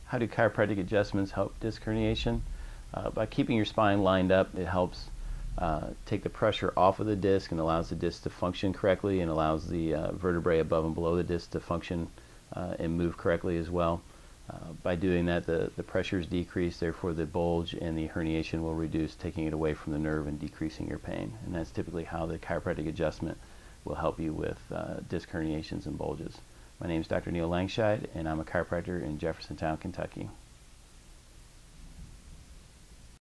How do chiropractic adjustments help disc herniation? By keeping your spine lined up, it helps take the pressure off of the disc and allows the disc to function correctly, and allows the vertebrae above and below the disc to function and move correctly as well. By doing that, the pressure is decreased, therefore the bulge and the herniation will reduce, taking it away from the nerve and decreasing your pain. And that's typically how the chiropractic adjustment will help you with disc herniations and bulges. My name is Dr. Neil Langschied, and I'm a chiropractor in Jeffersontown, Kentucky.